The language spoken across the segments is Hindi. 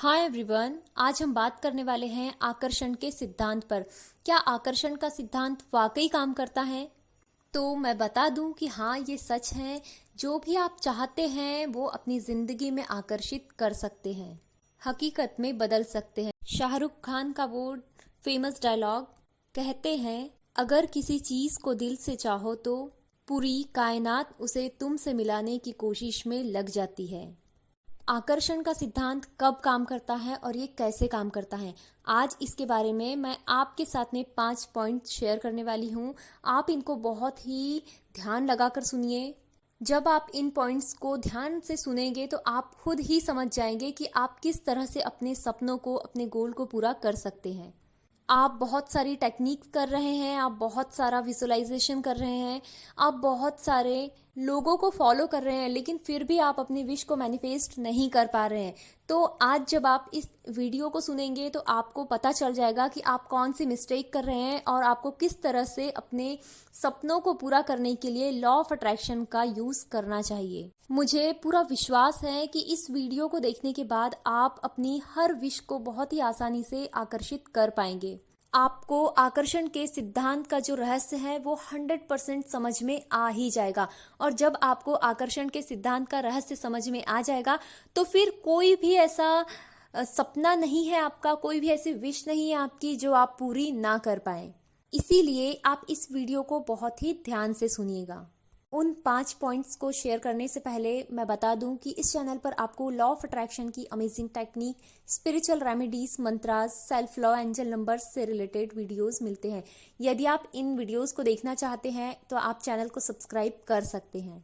हाय एवरीवन, आज हम बात करने वाले हैं आकर्षण के सिद्धांत पर। क्या आकर्षण का सिद्धांत वाकई काम करता है? तो मैं बता दूं कि हाँ, ये सच है। जो भी आप चाहते हैं वो अपनी जिंदगी में आकर्षित कर सकते हैं, हकीकत में बदल सकते हैं। शाहरुख खान का वो फेमस डायलॉग कहते हैं, अगर किसी चीज को दिल से चाहो तो पूरी कायनात उसे तुमसे मिलाने की कोशिश में लग जाती है। आकर्षण का सिद्धांत कब काम करता है और ये कैसे काम करता है, आज इसके बारे में मैं आपके साथ में 5 पॉइंट शेयर करने वाली हूँ। आप इनको बहुत ही ध्यान लगाकर सुनिए। जब आप इन पॉइंट्स को ध्यान से सुनेंगे तो आप खुद ही समझ जाएंगे कि आप किस तरह से अपने सपनों को, अपने गोल को पूरा कर सकते हैं। आप बहुत सारी टेक्निक कर रहे हैं, आप बहुत सारा विजुअलाइजेशन कर रहे हैं, आप बहुत सारे लोगों को फॉलो कर रहे हैं, लेकिन फिर भी आप अपनी विश को मैनिफेस्ट नहीं कर पा रहे हैं। तो आज जब आप इस वीडियो को सुनेंगे तो आपको पता चल जाएगा कि आप कौन सी मिस्टेक कर रहे हैं और आपको किस तरह से अपने सपनों को पूरा करने के लिए लॉ ऑफ अट्रैक्शन का यूज करना चाहिए। मुझे पूरा विश्वास है कि इस वीडियो को देखने के बाद आप अपनी हर विश को बहुत ही आसानी से आकर्षित कर पाएंगे। आपको आकर्षण के सिद्धांत का जो रहस्य है वो 100% समझ में आ ही जाएगा। और जब आपको आकर्षण के सिद्धांत का रहस्य समझ में आ जाएगा तो फिर कोई भी ऐसा सपना नहीं है आपका, कोई भी ऐसी विश नहीं है आपकी जो आप पूरी ना कर पाए। इसीलिए आप इस वीडियो को बहुत ही ध्यान से सुनिएगा। उन 5 पॉइंट्स को शेयर करने से पहले मैं बता दूं कि इस चैनल पर आपको लॉ ऑफ अट्रैक्शन की amazing technique, spiritual remedies, mantras, self love, angel numbers से रिलेटेड वीडियोस मिलते हैं। यदि आप इन वीडियोस को देखना चाहते हैं तो आप चैनल को सब्सक्राइब कर सकते हैं।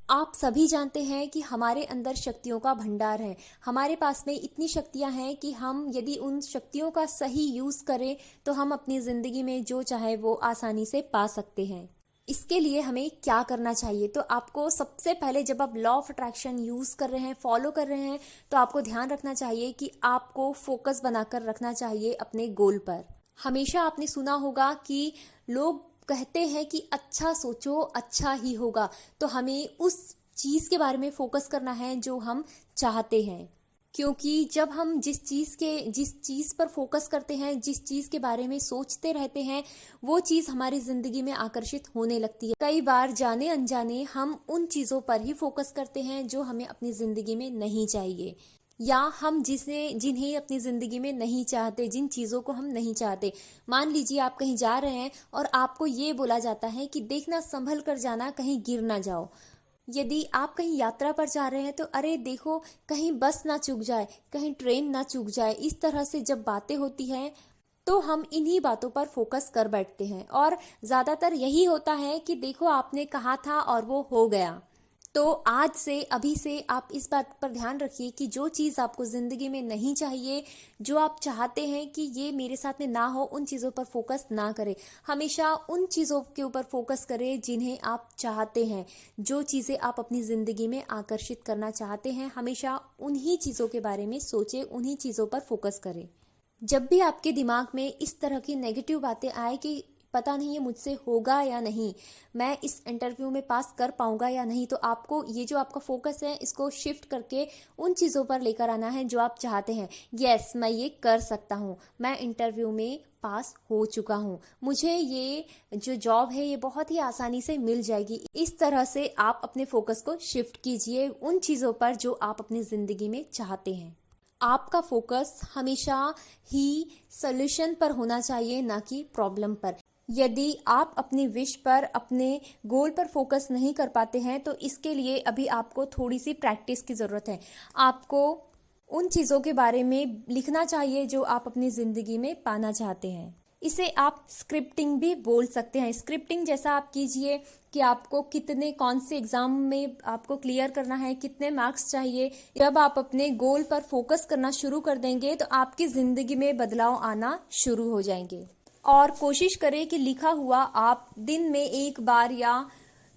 आप सभी जानते हैं कि हमारे अंदर शक्तियों का भंडार है। हमारे पास में इतनी शक्तियां हैं कि हम यदि उन शक्तियों का सही यूज करें तो हम अपनी जिंदगी में जो चाहे वो आसानी से पा सकते हैं। इसके लिए हमें क्या करना चाहिए? तो आपको सबसे पहले जब आप लॉ ऑफ अट्रैक्शन यूज कर रहे हैं, फॉलो कर रहे हैं, तो आपको ध्यान रखना चाहिए कि आपको फोकस बनाकर रखना चाहिए अपने गोल पर। हमेशा आपने सुना होगा कि लोग कहते हैं कि अच्छा सोचो अच्छा ही होगा। तो हमें उस चीज के बारे में फोकस करना है जो हम चाहते हैं, क्योंकि जब हम जिस चीज पर फोकस करते हैं, जिस चीज के बारे में सोचते रहते हैं, वो चीज हमारी जिंदगी में आकर्षित होने लगती है। कई बार जाने अनजाने हम उन चीजों पर ही फोकस करते हैं जो हमें अपनी जिंदगी में नहीं चाहिए, या हम जिन्हें अपनी जिंदगी में नहीं चाहते, जिन चीजों को हम नहीं चाहते। मान लीजिए आप कहीं जा रहे हैं और आपको ये बोला जाता है कि देखना, संभल कर जाना, कहीं गिर ना जाओ। यदि आप कहीं यात्रा पर जा रहे हैं तो अरे देखो कहीं बस ना चूक जाए, कहीं ट्रेन ना चूक जाए। इस तरह से जब बातें होती हैं तो हम इन्हीं बातों पर फोकस कर बैठते हैं, और ज्यादातर यही होता है कि देखो आपने कहा था और वो हो गया। तो आज से, अभी से आप इस बात पर ध्यान रखिए कि जो चीज़ आपको ज़िंदगी में नहीं चाहिए, जो आप चाहते हैं कि ये मेरे साथ में ना हो, उन चीज़ों पर फोकस ना करें। हमेशा उन चीज़ों के ऊपर फोकस करें जिन्हें आप चाहते हैं। जो चीज़ें आप अपनी ज़िंदगी में आकर्षित करना चाहते हैं, हमेशा उन्हीं चीज़ों के बारे में सोचें, उन्हीं चीज़ों पर फोकस करें। जब भी आपके दिमाग में इस तरह की नेगेटिव बातें आए कि पता नहीं ये मुझसे होगा या नहीं, मैं इस इंटरव्यू में पास कर पाऊंगा या नहीं, तो आपको ये जो आपका फोकस है इसको शिफ्ट करके उन चीज़ों पर लेकर आना है जो आप चाहते हैं। यस, मैं ये कर सकता हूँ, मैं इंटरव्यू में पास हो चुका हूँ, मुझे ये जो जॉब है ये बहुत ही आसानी से मिल जाएगी। इस तरह से आप अपने फोकस को शिफ्ट कीजिए उन चीज़ों पर जो आप अपनी ज़िंदगी में चाहते हैं। आपका फोकस हमेशा ही सॉल्यूशन पर होना चाहिए, ना कि प्रॉब्लम पर। यदि आप अपनी विश पर, अपने गोल पर फोकस नहीं कर पाते हैं तो इसके लिए अभी आपको थोड़ी सी प्रैक्टिस की ज़रूरत है। आपको उन चीज़ों के बारे में लिखना चाहिए जो आप अपनी ज़िंदगी में पाना चाहते हैं। इसे आप स्क्रिप्टिंग भी बोल सकते हैं। स्क्रिप्टिंग जैसा आप कीजिए कि आपको कितने, कौन से एग्जाम में आपको क्लियर करना है, कितने मार्क्स चाहिए। जब आप अपने गोल पर फोकस करना शुरू कर देंगे तो आपकी ज़िंदगी में बदलाव आना शुरू हो जाएंगे। और कोशिश करें कि लिखा हुआ आप दिन में एक बार, या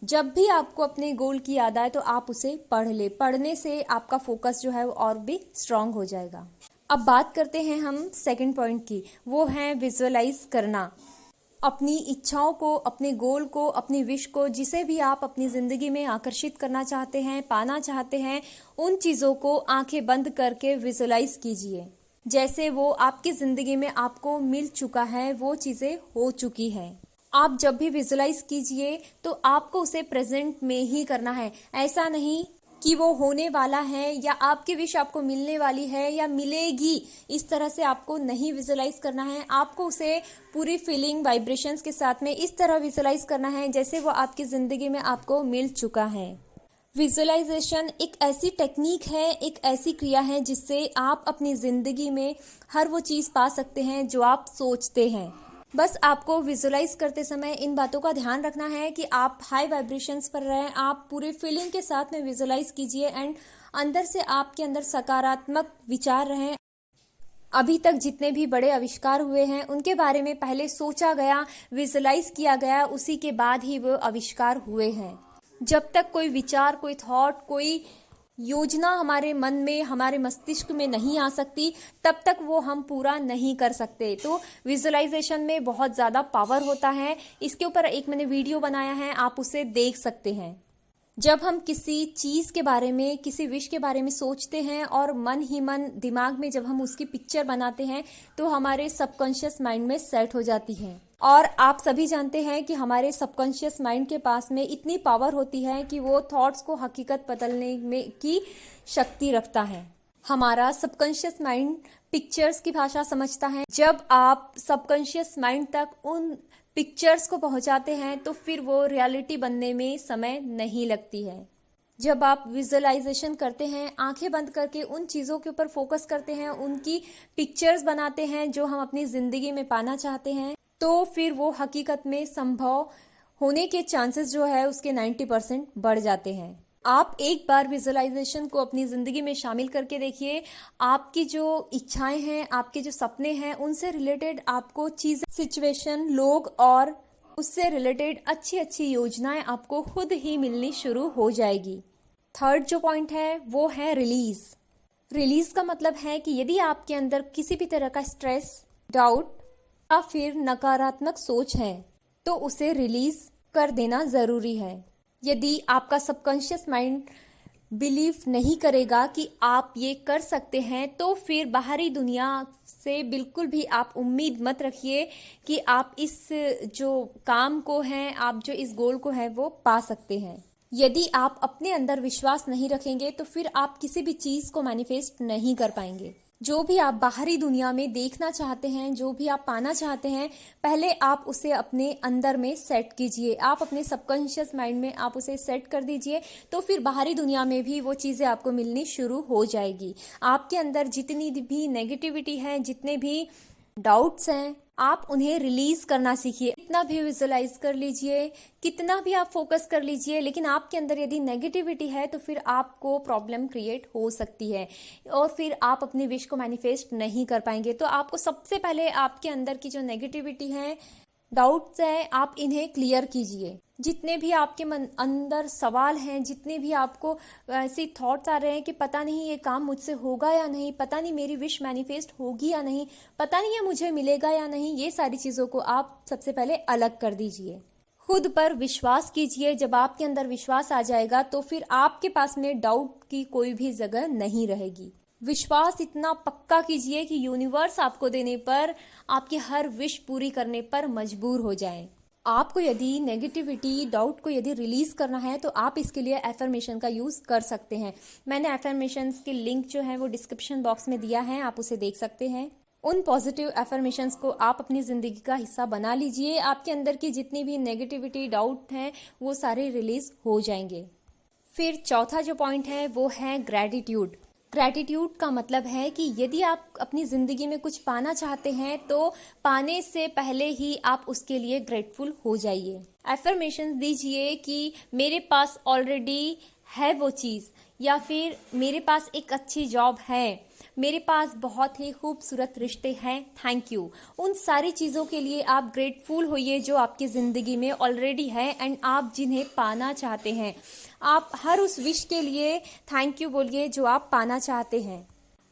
जब भी आपको अपने गोल की याद आए तो आप उसे पढ़ ले। पढ़ने से आपका फोकस जो है वो और भी स्ट्रांग हो जाएगा। अब बात करते हैं हम सेकंड पॉइंट की, वो है विजुअलाइज करना। अपनी इच्छाओं को, अपने गोल को, अपनी विश को, जिसे भी आप अपनी जिंदगी में आकर्षित करना चाहते हैं, पाना चाहते हैं, उन चीजों को आंखें बंद करके विजुलाइज कीजिए जैसे वो आपकी जिंदगी में आपको मिल चुका है, वो चीजें हो चुकी है। आप जब भी विजुलाइज कीजिए तो आपको उसे प्रेजेंट में ही करना है। ऐसा नहीं कि वो होने वाला है या आपकी विश आपको मिलने वाली है या मिलेगी, इस तरह से आपको नहीं विजुलाइज करना है। आपको उसे पूरी फीलिंग, वाइब्रेशंस के साथ में इस तरह विजुलाइज करना है जैसे वो आपकी जिंदगी में आपको मिल चुका है। विजुअलाइजेशन एक ऐसी टेक्निक है, एक ऐसी क्रिया है जिससे आप अपनी जिंदगी में हर वो चीज पा सकते हैं जो आप सोचते हैं। बस आपको विजुअलाइज करते समय इन बातों का ध्यान रखना है कि आप हाई वाइब्रेशंस पर रहें। आप पूरे फीलिंग के साथ में विजुअलाइज कीजिए एंड अंदर से आपके अंदर सकारात्मक विचार रहें। अभी तक जितने भी बड़े आविष्कार हुए हैं उनके बारे में पहले सोचा गया, विजुअलाइज किया गया, उसी के बाद ही वो आविष्कार हुए हैं। जब तक कोई विचार, कोई थॉट, कोई योजना हमारे मन में, हमारे मस्तिष्क में नहीं आ सकती, तब तक वो हम पूरा नहीं कर सकते। तो विजुअलाइजेशन में बहुत ज़्यादा पावर होता है। इसके ऊपर एक मैंने वीडियो बनाया है, आप उसे देख सकते हैं। जब हम किसी चीज़ के बारे में, किसी विश के बारे में सोचते हैं और मन ही मन दिमाग में जब हम उसकी पिक्चर बनाते हैं तो हमारे सबकॉन्शियस माइंड में सेट हो जाती है। और आप सभी जानते हैं कि हमारे सबकॉन्शियस माइंड के पास में इतनी पावर होती है कि वो थॉट्स को हकीकत बदलने में की शक्ति रखता है। हमारा सबकॉन्शियस माइंड पिक्चर्स की भाषा समझता है। जब आप सबकॉन्शियस माइंड तक उन पिक्चर्स को पहुंचाते हैं तो फिर वो रियलिटी बनने में समय नहीं लगती है। जब आप विजुअलाइजेशन करते हैं, आंखें बंद करके उन चीज़ों के ऊपर फोकस करते हैं, उनकी पिक्चर्स बनाते हैं जो हम अपनी जिंदगी में पाना चाहते हैं, तो फिर वो हकीकत में संभव होने के चांसेस जो है उसके 90% बढ़ जाते हैं। आप एक बार विजुअलाइजेशन को अपनी जिंदगी में शामिल करके देखिए। आपकी जो इच्छाएं हैं, आपके जो सपने हैं, उनसे रिलेटेड आपको चीजें, सिचुएशन, लोग और उससे रिलेटेड अच्छी अच्छी योजनाएं आपको खुद ही मिलनी शुरू हो जाएगी। थर्ड जो पॉइंट है वो है रिलीज। रिलीज का मतलब है कि यदि आपके अंदर किसी भी तरह का स्ट्रेस, डाउट या फिर नकारात्मक सोच है तो उसे रिलीज कर देना जरूरी है। यदि आपका सबकॉन्शियस माइंड बिलीव नहीं करेगा कि आप ये कर सकते हैं तो फिर बाहरी दुनिया से बिल्कुल भी आप उम्मीद मत रखिए कि आप इस जो काम को है, आप जो इस गोल को है वो पा सकते हैं। यदि आप अपने अंदर विश्वास नहीं रखेंगे तो फिर आप किसी भी चीज को मैनिफेस्ट नहीं कर पाएंगे। जो भी आप बाहरी दुनिया में देखना चाहते हैं, जो भी आप पाना चाहते हैं, पहले आप उसे अपने अंदर में सेट कीजिए। आप अपने सबकॉन्शियस माइंड में आप उसे सेट कर दीजिए तो फिर बाहरी दुनिया में भी वो चीज़ें आपको मिलनी शुरू हो जाएगी। आपके अंदर जितनी भी नेगेटिविटी है, जितने भी डाउट्स हैं, आप उन्हें रिलीज करना सीखिए। कितना भी विजुअलाइज कर लीजिए, कितना भी आप फोकस कर लीजिए, लेकिन आपके अंदर यदि नेगेटिविटी है तो फिर आपको प्रॉब्लम क्रिएट हो सकती है और फिर आप अपनी विश को मैनिफेस्ट नहीं कर पाएंगे। तो आपको सबसे पहले आपके अंदर की जो नेगेटिविटी है, डाउट्स हैं, आप इन्हें क्लियर कीजिए। जितने भी आपके अंदर सवाल हैं, जितने भी आपको ऐसे थॉट्स आ रहे हैं कि पता नहीं ये काम मुझसे होगा या नहीं, पता नहीं मेरी विश मैनिफेस्ट होगी या नहीं, पता नहीं ये मुझे मिलेगा या नहीं, ये सारी चीज़ों को आप सबसे पहले अलग कर दीजिए। खुद पर विश्वास कीजिए। जब आपके अंदर विश्वास आ जाएगा तो फिर आपके पास में डाउट की कोई भी जगह नहीं रहेगी। विश्वास इतना पक्का कीजिए कि यूनिवर्स आपको देने पर, आपकी हर विश पूरी करने पर मजबूर हो जाए। आपको यदि नेगेटिविटी, डाउट को यदि रिलीज करना है तो आप इसके लिए एफर्मेशन का यूज कर सकते हैं। मैंने एफर्मेशंस के लिंक जो है वो डिस्क्रिप्शन बॉक्स में दिया है, आप उसे देख सकते हैं। उन पॉजिटिव एफर्मेशंस को आप अपनी जिंदगी का हिस्सा बना लीजिए। आपके अंदर की जितनी भी नेगेटिविटी, डाउट हैं, वो सारे रिलीज हो जाएंगे। फिर चौथा जो पॉइंट है वो है ग्रैटिट्यूड। ग्रैटिट्यूड का मतलब है कि यदि आप अपनी ज़िंदगी में कुछ पाना चाहते हैं तो पाने से पहले ही आप उसके लिए ग्रेटफुल हो जाइए। एफर्मेशंस दीजिए कि मेरे पास ऑलरेडी है वो चीज़, या फिर मेरे पास एक अच्छी जॉब है, मेरे पास बहुत ही खूबसूरत रिश्ते हैं, थैंक यू। उन सारी चीज़ों के लिए आप ग्रेटफुल होइए जो आपकी ज़िंदगी में ऑलरेडी है एंड आप जिन्हें पाना चाहते हैं। आप हर उस विश के लिए थैंक यू बोलिए जो आप पाना चाहते हैं।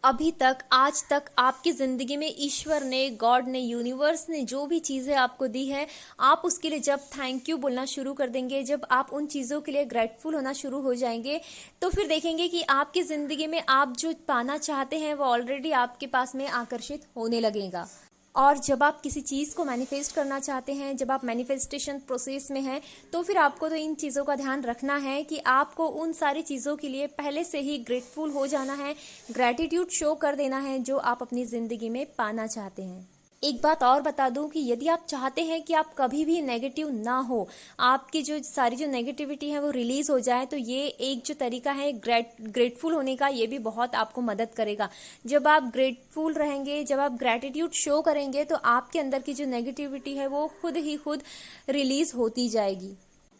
अभी तक आज तक आपकी ज़िंदगी में ईश्वर ने, गॉड ने, यूनिवर्स ने जो भी चीज़ें आपको दी है, आप उसके लिए जब थैंक यू बोलना शुरू कर देंगे, जब आप उन चीज़ों के लिए ग्रेटफुल होना शुरू हो जाएंगे, तो फिर देखेंगे कि आपकी ज़िंदगी में आप जो पाना चाहते हैं वो ऑलरेडी आपके पास में आकर्षित होने लगेगा। और जब आप किसी चीज़ को मैनिफेस्ट करना चाहते हैं, जब आप मैनिफेस्टेशन प्रोसेस में हैं, तो फिर आपको तो इन चीज़ों का ध्यान रखना है कि आपको उन सारी चीज़ों के लिए पहले से ही ग्रेटफुल हो जाना है, ग्रैटिट्यूड शो कर देना है जो आप अपनी ज़िंदगी में पाना चाहते हैं। एक बात और बता दूं कि यदि आप चाहते हैं कि आप कभी भी नेगेटिव ना हो, आपकी जो सारी जो नेगेटिविटी है वो रिलीज हो जाए, तो ये एक जो तरीका है ग्रेटफुल होने का, ये भी बहुत आपको मदद करेगा। जब आप ग्रेटफुल रहेंगे, जब आप ग्रैटिट्यूड शो करेंगे, तो आपके अंदर की जो नेगेटिविटी है वो खुद ही खुद रिलीज होती जाएगी।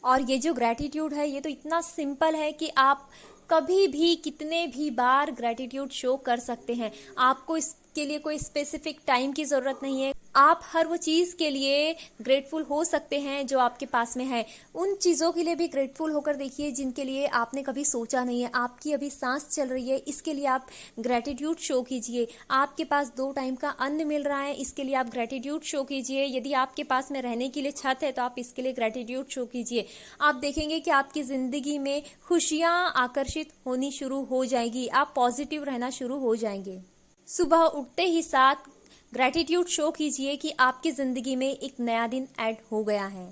और ये जो ग्रैटिट्यूड है ये तो इतना सिंपल है कि आप कभी भी कितने भी बार ग्रैटिट्यूड शो कर सकते हैं। आपको इसके लिए कोई स्पेसिफिक टाइम की ज़रूरत नहीं है। आप हर वो चीज़ के लिए ग्रेटफुल हो सकते हैं जो आपके पास में है। उन चीज़ों के लिए भी ग्रेटफुल होकर देखिए जिनके लिए आपने कभी सोचा नहीं है। आपकी अभी सांस चल रही है, इसके लिए आप ग्रैटिट्यूड शो कीजिए। आपके पास 2 टाइम का अन्न मिल रहा है, इसके लिए आप ग्रैटिट्यूड शो कीजिए। यदि आपके पास में रहने के लिए छत है तो आप इसके लिए ग्रैटिट्यूड शो कीजिए। आप देखेंगे कि आपकी ज़िंदगी में खुशियाँ आकर्षित होनी शुरू हो जाएगी, आप पॉजिटिव रहना शुरू हो जाएंगे। सुबह उठते ही साथ ग्रैटिट्यूड शो कीजिए कि आपकी ज़िंदगी में एक नया दिन ऐड हो गया है।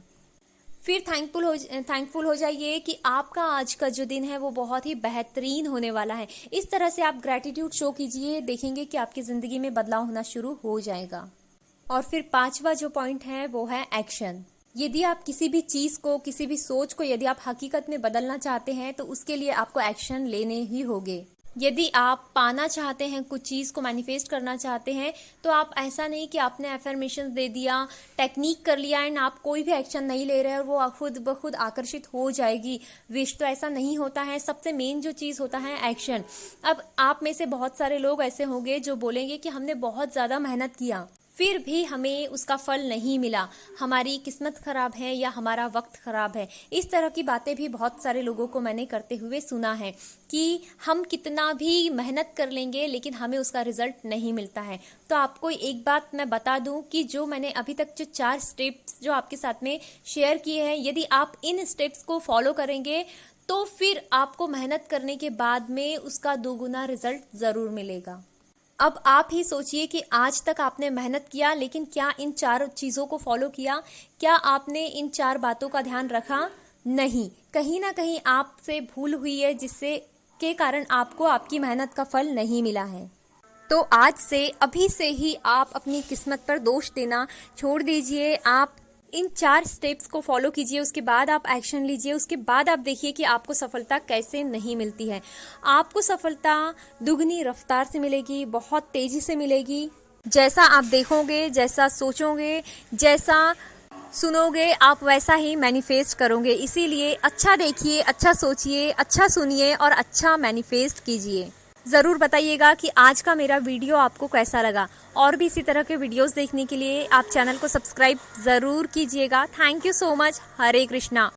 फिर थैंकफुल हो जाइए कि आपका आज का जो दिन है वो बहुत ही बेहतरीन होने वाला है। इस तरह से आप ग्रैटिट्यूड शो कीजिए, देखेंगे कि आपकी ज़िंदगी में बदलाव होना शुरू हो जाएगा। और फिर 5वां जो पॉइंट है वो है एक्शन। यदि आप किसी भी चीज़ को, किसी भी सोच को यदि आप हकीकत में बदलना चाहते हैं तो उसके लिए आपको एक्शन लेने ही होंगे। यदि आप पाना चाहते हैं, कुछ चीज़ को मैनिफेस्ट करना चाहते हैं, तो आप ऐसा नहीं कि आपने एफर्मेशंस दे दिया, टेक्निक कर लिया एंड आप कोई भी एक्शन नहीं ले रहे और वो खुद ब खुद आकर्षित हो जाएगी विश, तो ऐसा नहीं होता है। सबसे मेन जो चीज़ होता है एक्शन। अब आप में से बहुत सारे लोग ऐसे होंगे जो बोलेंगे कि हमने बहुत ज़्यादा मेहनत किया फिर भी हमें उसका फल नहीं मिला, हमारी किस्मत खराब है या हमारा वक्त खराब है। इस तरह की बातें भी बहुत सारे लोगों को मैंने करते हुए सुना है कि हम कितना भी मेहनत कर लेंगे लेकिन हमें उसका रिजल्ट नहीं मिलता है। तो आपको एक बात मैं बता दूं कि जो मैंने अभी तक जो 4 स्टेप्स जो आपके साथ में शेयर किए हैं, यदि आप इन स्टेप्स को फॉलो करेंगे तो फिर आपको मेहनत करने के बाद में उसका 2 गुना रिजल्ट ज़रूर मिलेगा। अब आप ही सोचिए कि आज तक आपने मेहनत किया लेकिन क्या इन 4 चीज़ों को फॉलो किया? क्या आपने इन 4 बातों का ध्यान रखा? नहीं, कहीं ना कहीं आपसे भूल हुई है जिससे के कारण आपको आपकी मेहनत का फल नहीं मिला है। तो आज से, अभी से ही आप अपनी किस्मत पर दोष देना छोड़ दीजिए। आप इन 4 स्टेप्स को फॉलो कीजिए, उसके बाद आप एक्शन लीजिए, उसके बाद आप देखिए कि आपको सफलता कैसे नहीं मिलती है। आपको सफलता दुगनी रफ्तार से मिलेगी, बहुत तेजी से मिलेगी। जैसा आप देखोगे, जैसा सोचोगे, जैसा सुनोगे, आप वैसा ही मैनिफेस्ट करोगे। इसीलिए अच्छा देखिए, अच्छा सोचिए, अच्छा सुनिए और अच्छा मैनिफेस्ट कीजिए। ज़रूर बताइएगा कि आज का मेरा वीडियो आपको कैसा लगा। और भी इसी तरह के वीडियोस देखने के लिए आप चैनल को सब्सक्राइब ज़रूर कीजिएगा। Thank you so much. Hare Krishna.